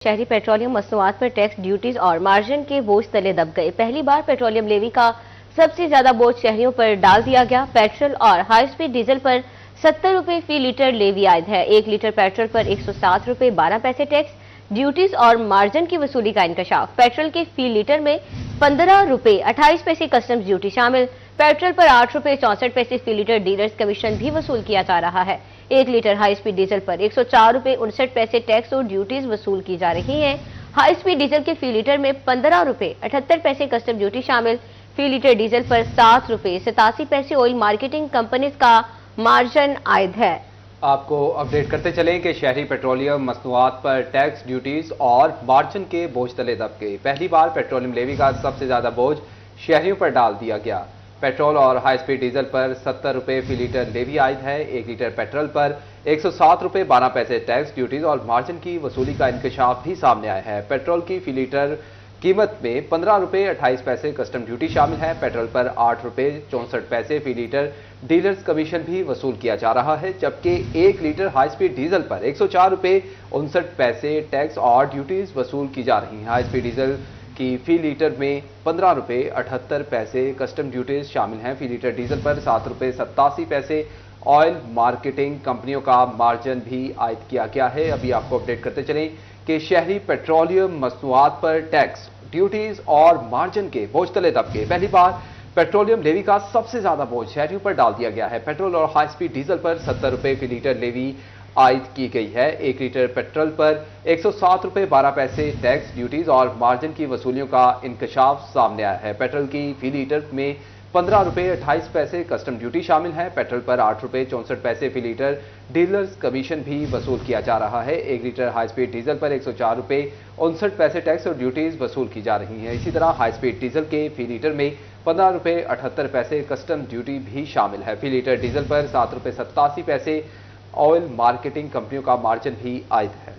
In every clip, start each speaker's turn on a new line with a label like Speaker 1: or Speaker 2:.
Speaker 1: शहरी पेट्रोलियम मसनूआत पर tax, duties और मार्जिन के बोझ तले दब गए। पहली बार पेट्रोलियम लेवी का सबसे ज्यादा बोझ शहरियों पर डाल दिया गया। पेट्रोल और हाई स्पीड डीजल पर 70 रुपए फी लीटर लेवी आयद है। 1 लीटर पेट्रोल पर 107 रुपए 12 पैसे टैक्स, ड्यूटीज और मार्जिन की वसूली का इंकशाफ। पेट्रोल के फी लीटर में 15 रुपए 28 पैसे कस्टम्स ड्यूटी शामिल। पेट्रोल पर 8 रुपए 64 पैसे फी लीटर डीलर्स कमीशन भी वसूल किया जा रहा है। 1 लीटर हाई स्पीड डीजल पर 104 रुपए 59 पैसे टैक्स और ड्यूटीज वसूल की जा रही हैं। हाई स्पीड डीजल के फी लीटर में 15 रुपए 78 पैसे कस्टम ड्यूटी शामिल। फी लीटर डीजल पर 7 रुपए 87 पैसे ऑयल मार्केटिंग कंपनीज का मार्जिन आयद है।
Speaker 2: आपको अपडेट करते चलें कि शहरी पेट्रोलियम मसनूआत पर टैक्स, ड्यूटीज और मार्जिन के बोझ तले दब गए। पहली बार पेट्रोलियम लेवी का सबसे ज्यादा बोझ शहरियों पर डाल दिया गया। पेट्रोल और हाई स्पीड डीजल पर 70 रुपए फी लीटर लेवी आयद है। 1 लीटर पेट्रोल पर 107 रुपए 12 पैसे टैक्स, ड्यूटीज और मार्जिन की वसूली का इंकशाफ भी सामने आया है। पेट्रोल की फी लीटर कीमत में 15 रुपए 28 पैसे कस्टम ड्यूटी शामिल है। पेट्रोल पर 8 रुपए 64 पैसे फी लीटर डीलर्स कमीशन भी वसूल किया जा रहा है, जबकि 1 लीटर हाई स्पीड डीजल पर 104 रुपए 59 पैसे टैक्स और ड्यूटीज वसूल की जा रही हैं। हाई स्पीड डीजल की फी लीटर में 15 रुपए 78 पैसे कस्टम ड्यूटीज शामिल हैं। फी लीटर डीजल पर 7 रुपए 87 पैसे ऑयल मार्केटिंग कंपनियों का मार्जिन भी आयद किया गया है। अभी आपको अपडेट करते चलें कि शहरी पेट्रोलियम मसनूआत पर टैक्स, ड्यूटीज और मार्जिन के बोझ तले दब गए। पहली बार पेट्रोलियम लेवी का सबसे ज्यादा बोझ शहरियों पर डाल दिया गया है। पेट्रोल और हाई स्पीड डीजल पर 70 रुपए फी लीटर लेवी आयद की गई है। 1 लीटर पेट्रोल पर 107 रुपए 12 पैसे टैक्स, ड्यूटीज और मार्जिन की वसूलियों का इंकशाफ सामने आया है। पेट्रोल की फी लीटर में 15 रुपए 28 पैसे कस्टम ड्यूटी शामिल है। पेट्रोल पर 8 रुपए 64 पैसे फी लीटर डीलर्स कमीशन भी वसूल किया जा रहा है। 1 लीटर हाई स्पीड डीजल पर 104 रुपए 59 पैसे टैक्स और ड्यूटीज वसूल की जा रही हैं। इसी तरह हाई स्पीड डीजल के फी लीटर में 15 रुपए 78 पैसे कस्टम ड्यूटी भी शामिल है। फी लीटर डीजल पर 7 रुपए 87 पैसे ऑयल मार्केटिंग कंपनियों का मार्जिन भी आयद है।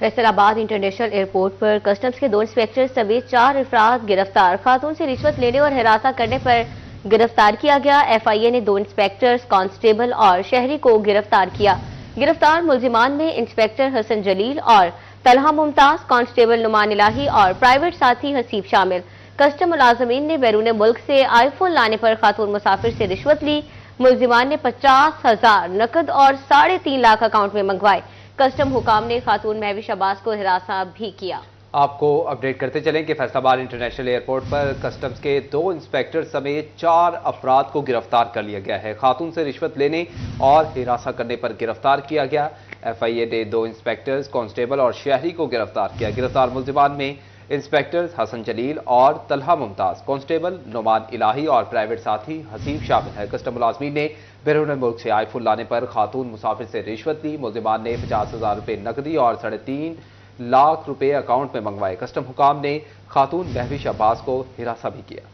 Speaker 1: फैसलाबाद इंटरनेशनल एयरपोर्ट पर कस्टम्स के 2 इंस्पेक्टर समेत 4 अफराद गिरफ्तार। खातून से रिश्वत लेने और हिरासत करने पर गिरफ्तार किया गया। FIA ने 2 इंस्पेक्टर्स, कांस्टेबल और शहरी को गिरफ्तार किया। गिरफ्तार मुलजिमान में इंस्पेक्टर हसन जलील और तलहा मुमताज, कांस्टेबल नुमान इलाही और प्राइवेट साथी हसीब शामिल। कस्टम मुलाजमीन ने बैरून मुल्क से आईफोन लाने पर खातून मुसाफिर से रिश्वत ली। मुलजिमान ने 50,000 नकद और 3.5 लाख अकाउंट में मंगवाए। कस्टम हुकाम ने खातून महविश अब्बास को हिरासत भी किया।
Speaker 2: आपको अपडेट करते चलें कि फैसलाबाद इंटरनेशनल एयरपोर्ट पर कस्टम्स के 2 इंस्पेक्टर समेत 4 अफराद को गिरफ्तार कर लिया गया है। खातून से रिश्वत लेने और हिरासत करने पर गिरफ्तार किया गया। FIA ने 2 इंस्पेक्टर्स, कांस्टेबल और शहरी को गिरफ्तार किया। गिरफ्तार मुलजिमान में इंस्पेक्टर्स हसन जलील और तलहा मुमताज, कांस्टेबल नुमान इलाही और प्राइवेट साथी हसीब शामिल है। कस्टम मुलाजमीन ने बैरून मुल्क से आईफोन लाने पर खातून मुसाफिर से रिश्वत ली। मुलजिमान ने 50,000 रुपए नकदी और 3.5 लाख रुपए अकाउंट में मंगवाए। कस्टम हुकाम ने खातून महविश अब्बास को हिरासत भी किया।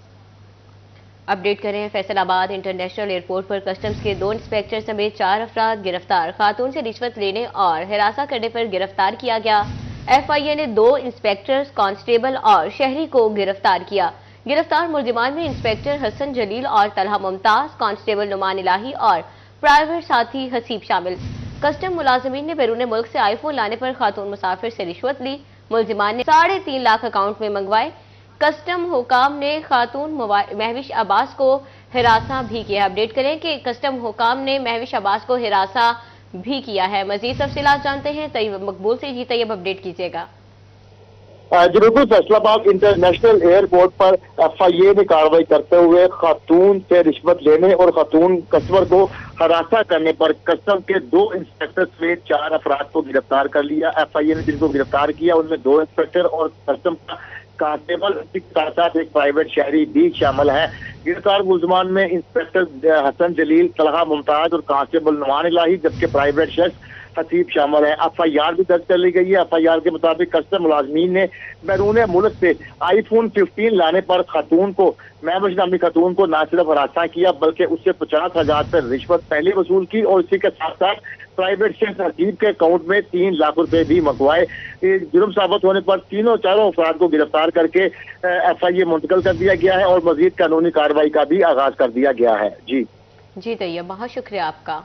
Speaker 1: अपडेट करें, फैसलाबाद इंटरनेशनल एयरपोर्ट पर कस्टम्स के 2 इंस्पेक्टर समेत 4 अफराद गिरफ्तार। खातून से रिश्वत लेने और हिरासत करने पर गिरफ्तार किया गया। FIA ने 2 इंस्पेक्टर्स, कांस्टेबल और शहरी को गिरफ्तार किया। गिरफ्तार मुलजिमान में इंस्पेक्टर हसन जलील और तलहा मुमताज, कांस्टेबल नुमान इलाही और प्राइवेट साथी हसीब शामिल। कस्टम मुलाजमीन ने बैरून मुल्क से आईफोन लाने पर खातून मुसाफिर से रिश्वत ली। मुलजिमान ने 3.5 लाख अकाउंट में मंगवाए। कस्टम हुकाम ने खातून महविश अब्बास को हिरासत भी किया। अपडेट करें कि कस्टम हुकाम ने महविश अब्बास को हिरासत भी किया है। मजीद तफसीलात जानते हैं तैयब मकबूल से। जी तैयब, अपडेट कीजिएगा।
Speaker 3: बिल्कुल, फैसलाबाद इंटरनेशनल एयरपोर्ट पर FIA ने कार्रवाई करते हुए खातून से रिश्वत लेने और खातून कस्टमर को हरासा करने पर कस्टम के 2 इंस्पेक्टर समेत 4 अफराद को गिरफ्तार कर लिया। FIA ने जिनको गिरफ्तार किया उनमें 2 इंस्पेक्टर और कस्टम का कांस्टेबल के साथ साथ एक प्राइवेट शहरी भी शामिल है। गिरफ्तार मुलजमान में इंस्पेक्टर हसन जलील, तलहा मुमताज और कांस्टेबल नुमान इलाही, जबकि प्राइवेट शख्स हसीब शामिल है। FIR भी दर्ज कर ली गई है। FIR के मुताबिक कस्टम मुलाजमीन ने बैरून मुल्क से आईफोन 15 लाने पर खातून को, महविश नामी खातून को न सिर्फ हरासा किया बल्कि उससे 50,000 रुपए रिश्वत पहले वसूल की और इसी के साथ साथ प्राइवेट शेख हकीम के अकाउंट में 3 लाख रुपए भी मंगवाए। जुर्म साबित होने पर चारों अफराद को गिरफ्तार करके FIA मुंतकिल कर दिया गया है और मजीद कानूनी कार्रवाई का भी आगाज कर दिया गया है। जी
Speaker 1: तैयब, बहुत शुक्रिया आपका।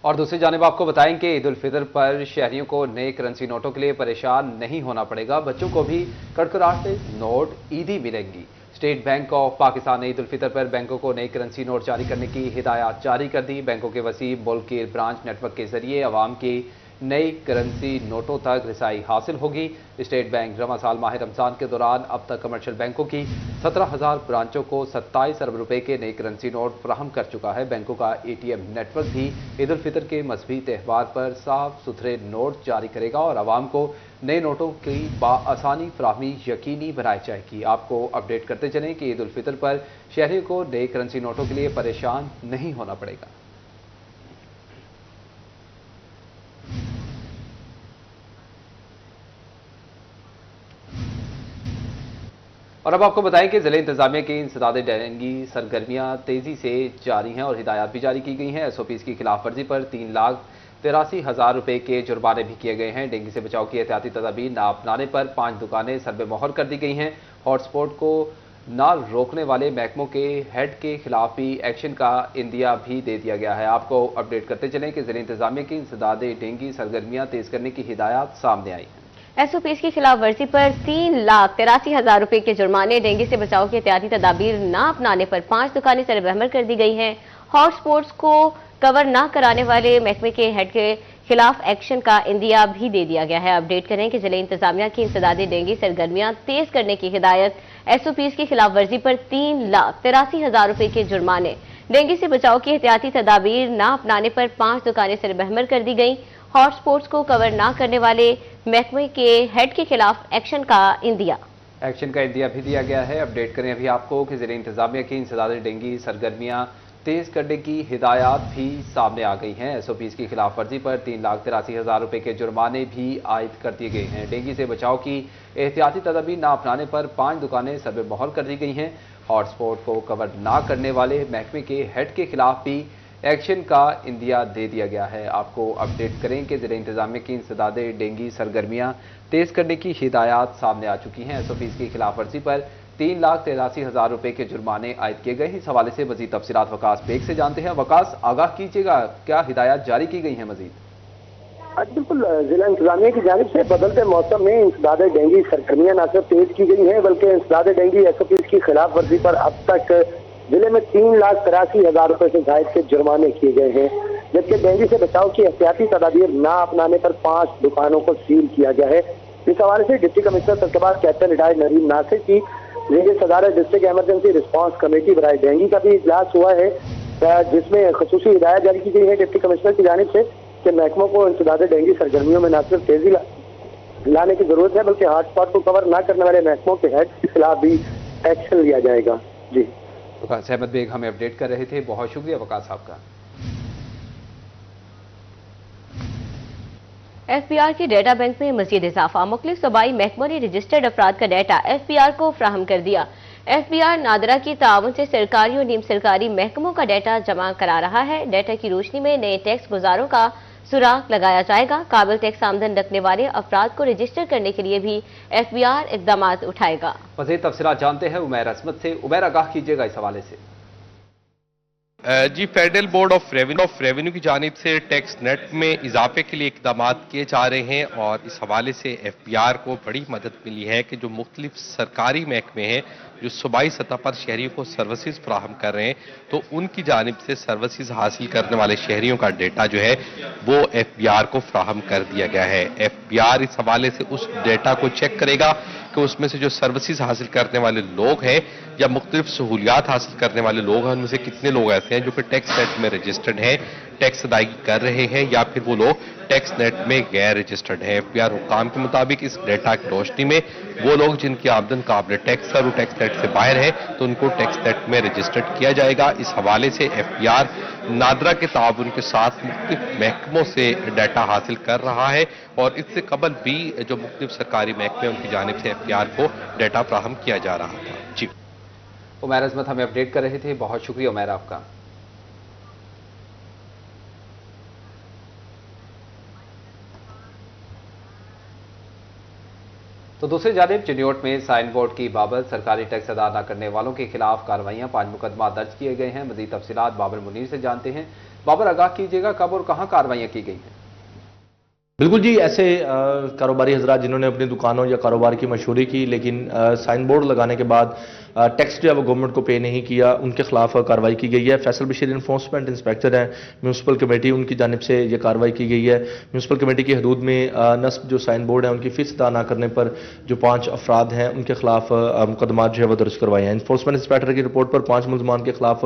Speaker 2: और दूसरी जानिब आपको बताएं कि ईद उल फितर पर शहरियों को नए करेंसी नोटों के लिए परेशान नहीं होना पड़ेगा। बच्चों को भी कड़कड़ाते नोट ईदी मिलेंगी। स्टेट बैंक ऑफ पाकिस्तान ने ईद उल फितर पर बैंकों को नई करेंसी नोट जारी करने की हिदायत जारी कर दी। बैंकों के वसी मुल्क के ब्रांच नेटवर्क के जरिए अवाम की नई करेंसी नोटों तक रिसाई हासिल होगी। स्टेट बैंक रवां साल माह रमजान के दौरान अब तक कमर्शियल बैंकों की 17,000 ब्रांचों को 27 अरब रुपए के नए करेंसी नोट फराहम कर चुका है। बैंकों का ATM नेटवर्क भी ईद उल फितर के मजहबी त्यौहार पर साफ सुथरे नोट जारी करेगा और आवाम को नए नोटों की आसानी फराहमी यकीनी बनाई जाएगी। आपको अपडेट करते चलें कि ईद उल फितर पर शहरियों को नए करेंसी नोटों के लिए परेशान नहीं होना पड़ेगा। और अब आपको बताएं कि जिले इंतजामिया की इंसदाद डेंगी सरगर्मियां तेजी से जारी हैं और हिदायत भी जारी की गई हैं। SOPs की खिलाफ वर्जी पर 3,83,000 रुपए के जुर्माने भी किए गए हैं। डेंगू से बचाव की एहतियाती तदाबीर ना अपनाने पर 5 दुकानें सरबे मोहर कर दी गई हैं। हॉटस्पॉट को ना रोकने वाले महकमों के हेड के खिलाफ भी एक्शन का इंदिया भी दे दिया गया है। आपको अपडेट करते चलें कि जिले इंतजामिया की इंसदाद डेंगी सरगर्मियां तेज करने की हिदायत सामने आई हैं।
Speaker 1: SOPs की खिलाफ वर्जी पर 3,83,000 रुपए के जुर्माने, डेंगू से बचाव की एहतियाती तदाबीर ना अपनाने पर 5 दुकानें सरबहमर कर दी गई हैं। हॉटस्पॉट्स को कवर न कराने वाले महकमे के हेड के खिलाफ एक्शन का इंदिया भी दे दिया गया है। अपडेट करें कि जिले इंतजामिया की इंसदादी डेंगू सरगर्मियां तेज करने की हिदायत। SOPs की खिलाफ वर्जी पर 3,83,000 रुपए के जुर्माने, डेंगू से बचाव की एहतियाती तदाबीर न अपनाने पर 5 दुकानें सरबहमर कर दी गई। हॉटस्पॉट्स को कवर न करने वाले महकमे के हेड के खिलाफ एक्शन का इंदिया
Speaker 2: भी दिया गया है। अपडेट करें अभी आपको कि जिले इंतजामिया की इंसदाद डेंगू सरगर्मियां तेज करने की हिदायत भी सामने आ गई हैं। SOPs की खिलाफ वर्जी पर 3,83,000 रुपए के जुर्माने भी आयद कर दिए गए हैं। डेंगू से बचाव की एहतियाती तदाबीर न अपनाने पर 5 दुकानें सरबे मोहर कर दी गई हैं। हॉटस्पॉट को कवर न करने वाले महकमे के हेड के खिलाफ भी एक्शन का इंदिया दे दिया गया है। आपको अपडेट करें कि जिले इंतजामिया की इंसदाद डेंगू सरगर्मियां तेज करने की हिदायत सामने आ चुकी हैं। SOPs की खिलाफ वर्जी पर 3,83,000 रुपए के जुर्माने आयद किए गए। इस हवाले से मजीद तफसीलात वकास बेग से जानते हैं। वकास, आगाह कीजिएगा, क्या हिदायत जारी की गई है मजीद?
Speaker 4: बिल्कुल, जिला इंतजामिया की जानिब से बदलते मौसम में इंसदाद डेंगू सरगर्मियां न सिर्फ तेज की गई हैं बल्कि इंसदाद डेंगू SOPs की खिलाफ वर्जी पर अब तक जिले में 3,83,000 रुपए से जायद के जुर्माने किए गए हैं। जबकि डेंगू से बचाव की एहतियाती तदाबीर न अपनाने पर 5 दुकानों को सील किया गया है। इस हवाले से डिप्टी कमिश्नर सरकबार कैप्टन रिटायर्ड नरीम नासिर की सदारत डिस्ट्रिक्ट इमरजेंसी रिस्पांस कमेटी बराए डेंगू का भी इजलास हुआ है, जिसमें खसूसी हिदायत जारी की गई है डिप्टी कमिश्नर की जानिब से कि महकमों को इंसदाद डेंगू सरगर्मियों में न सिर्फ तेजी लाने की जरूरत है बल्कि हॉटस्पॉट को कवर न करने वाले महकमों के हेड के खिलाफ भी एक्शन लिया जाएगा। जी,
Speaker 2: वकास अहमद बेग हमें अपडेट कर रहे थे। बहुत शुक्रिया वकास साहब का।
Speaker 1: FBR की डेटा बैंक में मजीद इजाफा, मुख्तलिफ सूबाई महकमों ने रजिस्टर्ड अफराद का डेटा FBR को फ्राहम कर दिया। FBR नादरा की ताउन से सरकारी और नीम सरकारी महकमों का डेटा जमा करा रहा है। डेटा की रोशनी में नए टैक्स गुजारों का सुराग लगाया जाएगा। काबिल टैक्स आमदन रखने वाले अफराद को रजिस्टर करने के लिए भी FBR इकदाम उठाएगा।
Speaker 2: मज़ीद तफसीलात जानते हैं उमैर असमत से। उमैर, आगाह कीजिएगा इस हवाले से।
Speaker 5: जी, फेडरल बोर्ड ऑफ रेवेन्यू की जानिब से टैक्स नेट में इजाफे के लिए इकदाम किए जा रहे हैं और इस हवाले से FBR को बड़ी मदद मिली है कि जो मुख्तलिफ सरकारी महकमे हैं जो सूबाई सतह पर शहरियों को सर्विसेज फराहम कर रहे हैं तो उनकी जानिब से सर्विसेज हासिल करने वाले शहरियों का डेटा जो है वो FBR को फराहम कर दिया गया है। FBR इस हवाले से उस डेटा को चेक करेगा कि उसमें से जो सर्विसेज हासिल करने वाले लोग हैं या मुख्तलिफ सहूलियात हासिल करने वाले लोग हैं उनमें से कितने लोग ऐसे हैं जो कि टैक्स नेट में रजिस्टर्ड हैं, टैक्स अदायगी कर रहे हैं या फिर वो लोग टैक्स नेट में गैर रजिस्टर्ड हैं। FBR हुक्काम के मुताबिक इस डेटा की रोशनी में वो लोग जिनकी आमदन काबिल टैक्स है वो टैक्स नेट से बाहर है तो उनको टैक्स नेट में रजिस्टर्ड किया जाएगा। इस हवाले से FBR नादरा के ताउन के साथ मुख्तलिफ महकमों से डाटा हासिल कर रहा है और इससे कबल भी जो मुख्तलिफ सरकारी महकमे उनकी जानिब से FBR को डाटा फ्राहम किया जा रहा था। जी,
Speaker 2: उमैर अजमत हमें अपडेट कर रहे थे। बहुत शुक्रिया उमैर आपका। तो दूसरी जानिब चिन्योट में साइन बोर्ड की बाबत सरकारी टैक्स अदा न करने वालों के खिलाफ कार्रवाइयां 5 मुकदमा दर्ज किए गए हैं। मजीद तफसीलात बाबर मुनीर से जानते हैं। बाबर, आगाह कीजिएगा कब और कहां कार्रवाइयां की गई हैं?
Speaker 6: बिल्कुल जी, ऐसे कारोबारी हजरात जिन्होंने अपनी दुकानों या कारोबार की मशहूरी की लेकिन साइन बोर्ड लगाने के बाद टैक्स जो है वो गवर्नमेंट को पे नहीं किया, उनके खिलाफ कार्रवाई की गई है। फैसल बशीर इन्फोर्समेंट इंस्पेक्टर हैं म्यूनसिपल कमेटी, उनकी जानिब से ये कार्रवाई की गई है। म्यूनसिपल कमेटी की हदूद में नस्ब जो साइन बोर्ड है उनकी फीस अदा ना करने पर जो 5 अफराद हैं उनके खिलाफ मुकदमा जो है वो दर्ज करवाए हैं। इन्फोर्समेंट इंस्पेक्टर की रिपोर्ट पर 5 मुलजमान के खिलाफ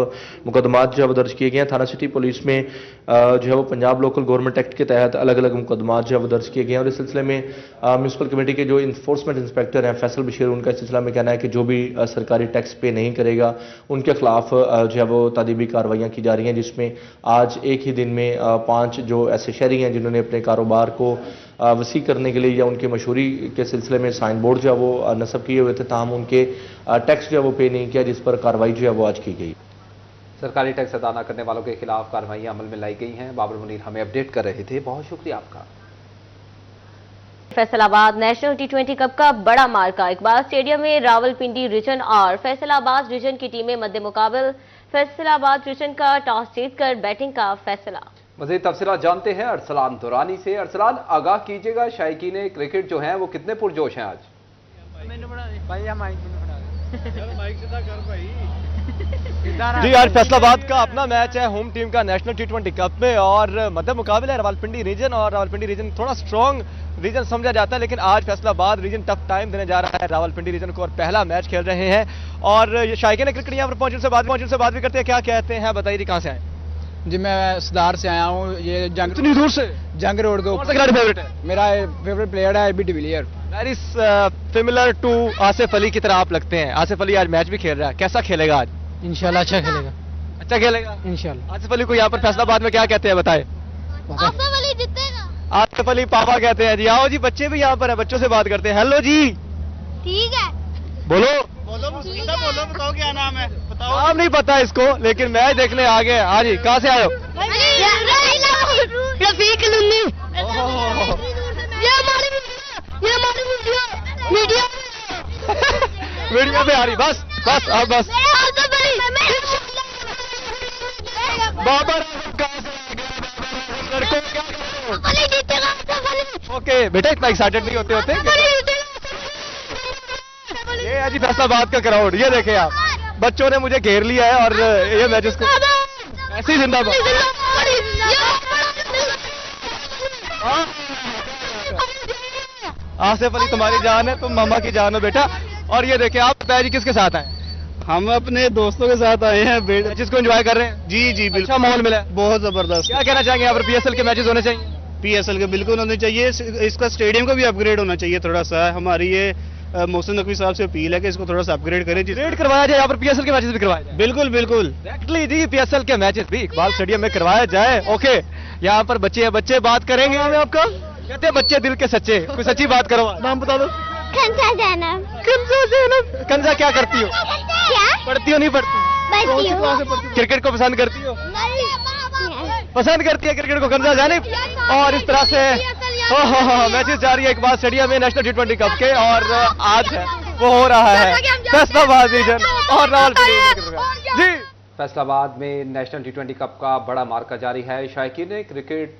Speaker 6: मुकदमा जो है वो दर्ज किए गए हैं। थाना सिटी पुलिस में जो है वो पंजाब लोकल गवर्नमेंट एक्ट के तहत अलग अलग मुकदमा जो है वो दर्ज किए गए हैं। और इस सिलसिले में म्यूनसिपल कमेटी के जो इन्फोर्समेंट इंस्पेक्टर हैं फैसल बशीर, उनका इस सिलसिला में कहना है कि जो भी सरकारी टैक्स पे नहीं करेगा उनके खिलाफ जो है वो तादीबी कार्रवाइयां की जा रही हैं, जिसमें आज एक ही दिन में 5 जो ऐसे शहरी हैं जिन्होंने अपने कारोबार को वसी करने के लिए या उनकी मशहूरी के सिलसिले में साइन बोर्ड जो है वो नस्ब किए हुए थे, ताहम उनके टैक्स जो है वो पे नहीं किया, जिस पर कार्रवाई जो है वो आज की गई।
Speaker 2: सरकारी टैक्स अदा न करने वालों के खिलाफ कार्रवाइयां अमल में लाई गई हैं। बाबर मुनीर हमें अपडेट कर रहे थे, बहुत शुक्रिया आपका।
Speaker 1: फैसलाबाद नेशनल T20 कप का बड़ा मार्का इकबाल स्टेडियम में रावलपिंडी रीजन और फैसलाबाद रीजन की टीमें मध्य मुकाबल। फैसलाबाद रीजन का टॉस जीतकर बैटिंग का फैसला।
Speaker 2: मज़ीद तफसीलात जानते हैं अरसलान दुरानी से। अरसलान, आगाह कीजिएगा शायकीन क्रिकेट जो हैं वो कितने पुरजोश हैं आज?
Speaker 7: जी, आज फैसलाबाद का अपना मैच है होम टीम का नेशनल T20 कप में और मध्य मुकाबले है रावलपिंडी रीजन। और रावलपिंडी रीजन थोड़ा स्ट्रॉन्ग रीजन समझा जाता है, लेकिन आज फैसलाबाद रीजन टफ टाइम देने जा रहा है रावलपिंडी रीजन को और पहला मैच खेल रहे हैं। और ये शायकीन क्रिकेट यहाँ पर पहुंचे से बात भी करते हैं। क्या कहते हैं, बताइए जी, कहाँ से आए?
Speaker 8: जी, मैं सुधार से आया हूँ। ये जंग
Speaker 7: इतनी दूर से
Speaker 8: जंग रोड को
Speaker 7: फेवरेट है?
Speaker 8: मेरा फेवरेट प्लेयर है AB de Villiers.
Speaker 7: Very similar to Asif Ali की तरह आप लगते हैं। आसिफ अली आज मैच भी खेल रहा है, कैसा खेलेगा आज?
Speaker 8: इंशाल्लाह अच्छा खेलेगा।
Speaker 7: अच्छा खेलेगा
Speaker 8: इंशाल्लाह।
Speaker 7: आसिफ अली को यहाँ पर फैसलाबाद में क्या कहते हैं, बताए?
Speaker 9: आसिफ अली जीतेगा।
Speaker 7: आसिफ अली पापा कहते हैं जी। आओ जी, बच्चे भी यहाँ पर हैं, बच्चों से बात करते हैं। हेलो जी,
Speaker 9: ठीक है,
Speaker 7: बोलो
Speaker 9: बोलो,
Speaker 7: बताओ क्या नाम है? बताओ। नाम नहीं पता इसको, लेकिन मैच देखने आ गए। हाँ जी, कहाँ से आए हो?
Speaker 9: रफीक लुन्नी। मीडिया
Speaker 7: वीडियो पे आ रही, बस अब बस। बाबर लड़कों ओके बेटा, इतना एक्साइटेड नहीं होते ये है जी फैसलाबाद का क्राउड। ये देखे आप, बच्चों ने मुझे घेर लिया है और ये मैचेस को ऐसे ही जिंदाबाद। आसिफ अली तुम्हारी जान है, तुम मामा की जान हो बेटा। और ये देखे आप, पैजी किसके साथ आए?
Speaker 8: हम अपने दोस्तों के साथ आए हैं,
Speaker 7: जिसको एंजॉय कर रहे हैं।
Speaker 8: जी बिल्कुल,
Speaker 7: अच्छा माहौल मिला है,
Speaker 8: बहुत जबरदस्त।
Speaker 7: क्या कहना चाहेंगे यहाँ पर? PSL के मैचेस होने चाहिए?
Speaker 8: PSL के बिल्कुल होने चाहिए। इसका स्टेडियम का भी अपग्रेड होना चाहिए थोड़ा सा। हमारी ये मोहसिन नकवी साहब से अपील है कि इसको थोड़ा सा अपग्रेड करें,
Speaker 7: अपग्रेड करवाया जाए। यहाँ पर PSL के मैचेस भी करवाए जाए।
Speaker 8: बिल्कुल
Speaker 7: एक्चुअली जी, PSL के मैचेस भी इकबाल स्टेडियम में करवाया जाए। ओके, यहाँ पर बच्चे बात करेंगे। हमें आपका कहते हैं बच्चे दिल के सच्चे, कोई सच्ची बात करो। नाम बता दो।
Speaker 9: कंजा जैनब।
Speaker 7: कंजा क्या करती हो?
Speaker 9: क्या
Speaker 7: पढ़ती हो? नहीं पढ़ती? क्रिकेट को पसंद करती हो? पसंद करती है क्रिकेट को कंजा जानिब। और इस तरह से मैचेस जारी है इकबाल स्टेडियम में नेशनल T20 कप के। और आज वो हो रहा है फैसलाबाद रीजन और रावलपिंडी जी।
Speaker 2: फैसलाबाद में नेशनल T20 कप का बड़ा मार्का जारी है। शायकीन क्रिकेट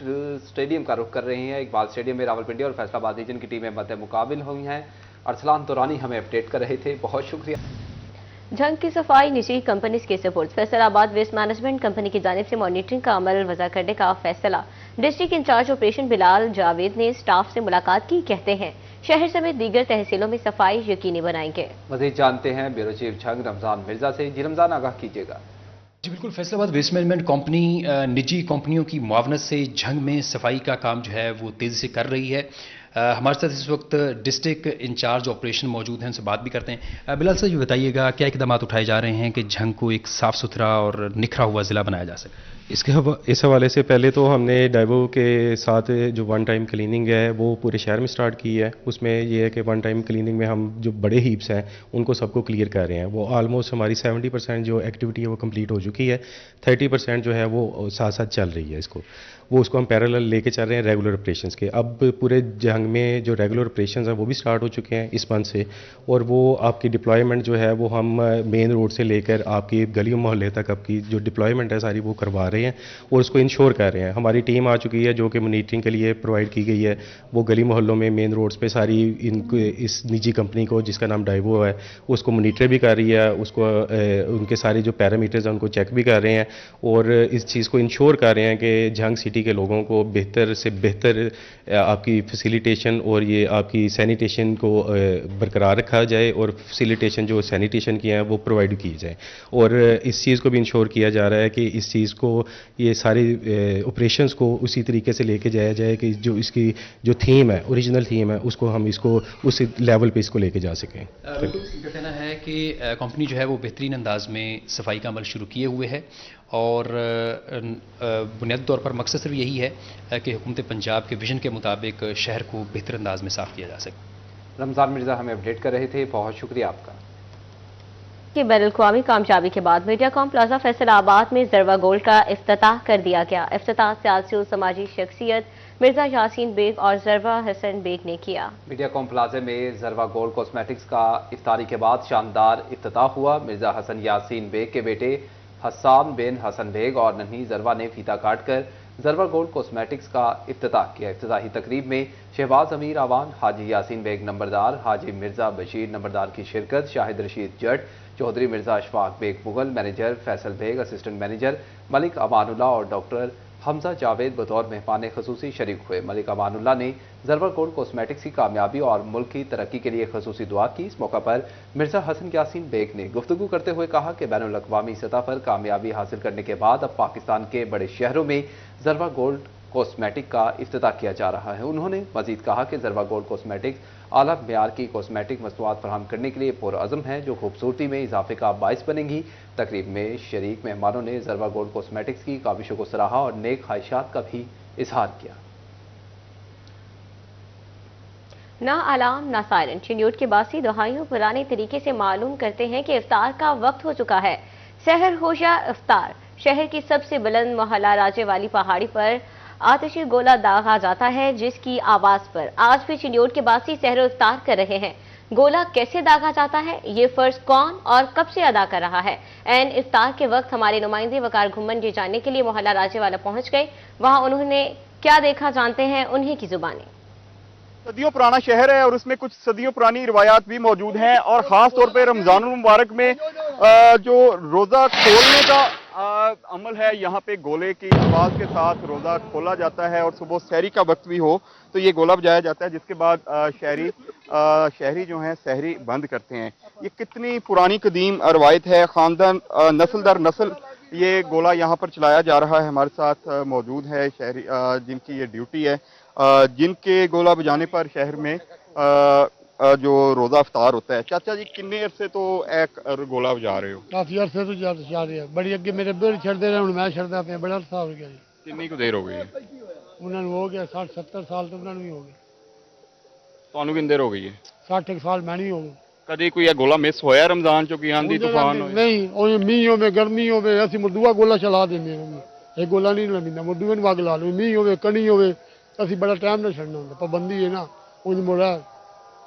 Speaker 2: स्टेडियम का रुख कर रहे हैं। इकबाल स्टेडियम में रावलपिंडी और फैसलाबाद रीजन की टीमें मध्य मुकाबिल हुई हैं। अरसलान दुरानी हमें अपडेट कर रहे थे, बहुत शुक्रिया।
Speaker 1: जंग की सफाई निजी कंपनीज के support. Faisalabad waste management company की जानिब से मॉनिटरिंग का अमल वज़ा करने का फैसला। District in charge operation Bilal Javed ने स्टाफ से मुलाकात की। कहते हैं शहर समेत दीगर तहसीलों में सफाई यकीनी बनाएंगे।
Speaker 2: मजीद जानते हैं ब्यूरो चीफ झंग रमजान मिर्जा से। जी रमजान, आगाह कीजिएगा।
Speaker 10: जी बिल्कुल, फैसलाबाद वेस्ट मैनेजमेंट कंपनी निजी कंपनियों की मुआवनत से झंग में सफाई का काम जो है वो तेज़ी से कर रही है। हमारे साथ इस वक्त डिस्ट्रिक्ट इंचार्ज ऑपरेशन मौजूद हैं, उनसे बात भी करते हैं। बिलाल साहब, ये बताइएगा क्या इकदाम उठाए जा रहे हैं कि झंग को एक साफ़ सुथरा और निखरा हुआ ज़िला बनाया जा सके?
Speaker 11: इस हवाले से पहले तो हमने डाइवो के साथ जो वन टाइम क्लीनिंग है वो पूरे शहर में स्टार्ट की है। उसमें ये है कि वन टाइम क्लीनिंग में हम जो बड़े हीप्स हैं उनको सबको क्लियर कर रहे हैं। वो ऑलमोस्ट हमारी 70% जो एक्टिविटी है वो कंप्लीट हो चुकी है। 30% जो है वो साथ साथ चल रही है। उसको हम पैरेलल लेके चल रहे हैं रेगुलर ऑपरेशंस के। अब पूरे जंग में जो रेगुलर ऑपरेशंस हैं वो भी स्टार्ट हो चुके हैं इस मंथ से, और वो आपकी डिप्लॉयमेंट जो है वो हम मेन रोड से लेकर आपकी गली मोहल्ले तक आपकी जो डिप्लॉयमेंट है सारी वो करवा रहे हैं और उसको इंश्योर कर रहे हैं। हमारी टीम आ चुकी है जो कि मॉनिटरिंग के लिए प्रोवाइड की गई है। वो गली मोहल्लों में मेन रोड्स पे सारी इस निजी कंपनी को जिसका नाम डाइवो है उसको मॉनिटर भी कर रही है, उसको उनके सारे जो पैरामीटर्स हैं उनको चेक भी कर रहे हैं और इस चीज़ को इंश्योर कर रहे हैं कि जंग सिटी के लोगों को बेहतर से बेहतर आपकी फैसिलिटेशन और ये आपकी सैनिटेशन को बरकरार रखा जाए और फैसिलिटेशन जो सैनिटेशन की है वो प्रोवाइड की जाए। और इस चीज़ को भी इंश्योर किया जा रहा है कि इस चीज़ को ये सारे ऑपरेशंस को उसी तरीके से लेके जाया जाए कि जो इसकी जो थीम है ओरिजिनल थीम है उसको हम इसको उस लेवल पे इसको लेके जा सकें।
Speaker 10: इनका कहना है कि कंपनी जो है वो बेहतरीन अंदाज में सफाई का अमल शुरू किए हुए है और बुनियादी तौर पर मकसद सिर्फ यही है कि हुकूमत पंजाब के विजन के मुताबिक शहर को बेहतर अंदाज में साफ किया जा सके।
Speaker 2: रमज़ान मिर्ज़ा हमें अपडेट कर रहे थे, बहुत शुक्रिया आपका।
Speaker 1: की बैनुल-अक़वामी कामयाबी के बाद मीडियाकॉम प्लाजा फैसलाबाद में ज़रवा गोल्ड का इफ्तिताह कर दिया गया। इफ्तिताह सियासी और समाजी शख्सियत मिर्जा यासीन बेग और ज़रवा हसन बेग ने किया।
Speaker 2: मीडियाकॉम प्लाजा में ज़रवा गोल्ड कॉस्मेटिक्स का इफ्तारी के बाद शानदार इफ्तिताह हुआ। मिर्जा हसन यासीन बेग के बेटे हसान बिन हसन बेग और नन्ही ज़रवा ने फीता काटकर ज़रवा गोल्ड कॉस्मेटिक्स का इफ्तिताह किया। इफ्तिताही तकरीब में शहबाज अमीर आवान, हाजी यासीन बेग नंबरदार, हाजी मिर्जा बशीर नंबरदार की शिरकत, Shahid Rashid Jat, Chaudhary Mirza Ashfaq Baig Mughal, manager Faisal Baig, assistant manager Malik Amanullah और डॉक्टर हमजा जावेद बतौर मेहमान खसूसी शरीक हुए। मलिक अमानुल्लाह ने ज़रवा गोल्ड कॉस्मेटिक्स की कामयाबी और मुल्क की तरक्की के लिए खसूसी दुआ की। इस मौका पर मिर्जा हसन यासीन बेग ने गुफ्तगू करते हुए कहा कि बैनुल-अक़वामी सतह पर कामयाबी हासिल करने के बाद अब पाकिस्तान के बड़े शहरों में ज़रवा गोल्ड कॉस्मेटिक का इफ्तिताह किया जा रहा है। उन्होंने मजीद कहा कि ज़रवा गोल्ड कॉस्मेटिक्स आला म्यार की कॉस्मेटिक मसनूआत फराहम करने के लिए पुरअज़्म है जो खूबसूरती में इजाफे का बाइस बनेंगी। तकरीब में शरीक मेहमानों ने ज़रवा गोल्ड कॉस्मेटिक्स की काविशों को सराहा और नेक ख्वाहिशात का भी इजहार किया।
Speaker 1: ना अलार्म ना सायरन, चिन्यूट के बासी दहाइयों पुराने तरीके से मालूम करते हैं कि इफ्तार का वक्त हो चुका है। सहर हो या इफ्तार, शहर की सबसे बुलंद मोहल्ला राजे वाली पहाड़ी पर आतिशी गोला दागा जाता है जिसकी आवाज पर आज भी चिन्यूट के बासी सहर इफ्तार कर रहे हैं। गोला कैसे दागा जाता है, ये फर्ज कौन और कब से अदा कर रहा है। एन इफ्तार के वक्त हमारे नुमाइंदे वकार घुम्मन ये जानने के लिए मोहल्ला राजे वाला पहुंच गए। वहां उन्होंने क्या देखा जानते हैं उन्हीं की जुबानी।
Speaker 12: सदियों पुराना शहर है और उसमें कुछ सदियों पुरानी रिवायात भी मौजूद हैं और खास तौर पे रमजान मुबारक में जो रोजा खोलने का अमल है, यहाँ पे गोले की आवाज के साथ रोजा खोला जाता है और सुबह सहरी का वक्त भी हो तो ये गोला बजाया जाता है जिसके बाद शहरी जो हैं सहरी बंद करते हैं। ये कितनी पुरानी कदीम रवायत है, खानदान नस्ल दर नस्ल ये गोला यहाँ पर चलाया जा रहा है। हमारे साथ मौजूद है शहरी जिनकी ये ड्यूटी है, जिनके गोला बजाने पर शहर में जो रोजा इफ्तार होता है। चाचा जी कितने अरसे तो एक गोला बजा रहे हो?
Speaker 13: काफी अरसे तो जा रहे हैं, बड़ी अगे मेरे बेड़ छड़ते रहे, हुण मैं छड़दा पिया, बड़ा अरसा हो गया जी।
Speaker 12: कितनी को देर हो गई है?
Speaker 13: उन्होंने हो गया 60-70 साल तो उन्होंने भी हो गए।
Speaker 12: ਤੁਹਾਨੂੰ ਕਿੰਨੀ ਦੇਰ ਹੋ ਗਈ ਹੈ?
Speaker 13: 60 ਸਾਲ ਮੈਂ ਨਹੀਂ ਹੋ ਗਏ।
Speaker 12: ਕਦੇ ਕੋਈ ਇਹ ਗੋਲਾ ਮਿਸ ਹੋਇਆ ਰਮਜ਼ਾਨ ਚ ਕੋਈ ਆਂਦੀ ਤੂਫਾਨ ਹੋਏ?
Speaker 13: ਨਹੀਂ, ਉਹ ਮੀਂਹ ਹੋਵੇ ਗਰਮੀ ਹੋਵੇ ਅਸੀਂ ਮੁਰਦੂਆ ਗੋਲਾ ਚਲਾ ਦਿੰਦੇ ਹਾਂ। ਇਹ ਗੋਲਾ ਨਹੀਂ ਲੰਮੀਦਾ, ਮੁਰਦੂਏ ਨੂੰ ਅੱਗ ਲਾ ਲਓ, ਮੀਂਹ ਹੋਵੇ ਕਣੀ ਹੋਵੇ ਅਸੀਂ ਬੜਾ ਟਾਈਮ ਨਾਲ ਛੱਡਣਾ ਹੁੰਦਾ, ਪਾਬੰਦੀ ਹੈ ਨਾ ਉਂਝ ਮੁੜਾ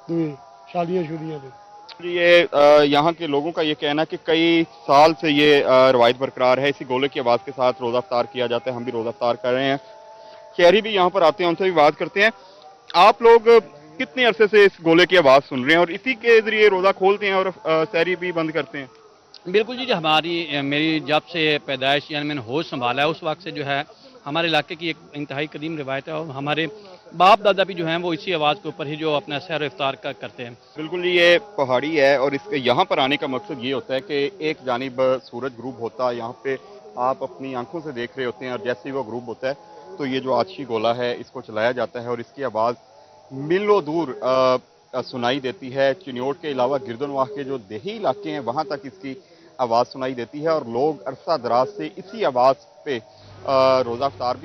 Speaker 13: दूर शादियाँ शुदियाँ थे।
Speaker 12: ये यहाँ के लोगों का ये कहना कि कई साल से ये रवायत बरकरार है, इसी गोले की आवाज़ के साथ रोज़ा इफ्तार किया जाता है। हम भी रोज़ा इफ्तार कर रहे हैं, शहरी भी यहाँ पर आते हैं, उनसे भी बात करते हैं। आप लोग कितने अरसे से इस गोले की आवाज़ सुन रहे हैं और इसी के जरिए रोज़ा खोलते हैं और शहरी भी बंद करते हैं?
Speaker 14: बिल्कुल जी, मेरी जब से पैदाइश यानी मैंने होश संभाला है उस वक्त से जो है हमारे इलाके की एक इंतहाई कदीम रिवायत है और हमारे बाप दादा भी जो हैं वो इसी आवाज़ के ऊपर ही जो अपना सहर इफ्तार का करते हैं।
Speaker 12: बिल्कुल ये पहाड़ी है और इसके यहाँ पर आने का मकसद ये होता है कि एक जानिब सूरज ग्रूब होता है, यहाँ पे आप अपनी आंखों से देख रहे होते हैं और जैसे ही वो ग्रूब होता है तो ये जो आतिशी गोला है इसको चलाया जाता है और इसकी आवाज़ मीलों दूर सुनाई देती है। चिन्योट के अलावा गिरदनवाह के जो देही इलाके हैं वहाँ तक इसकी आवाज़ सुनाई देती है और लोग अरसा दराज से इसी आवाज़ पे रोज़ा अफ्तार भी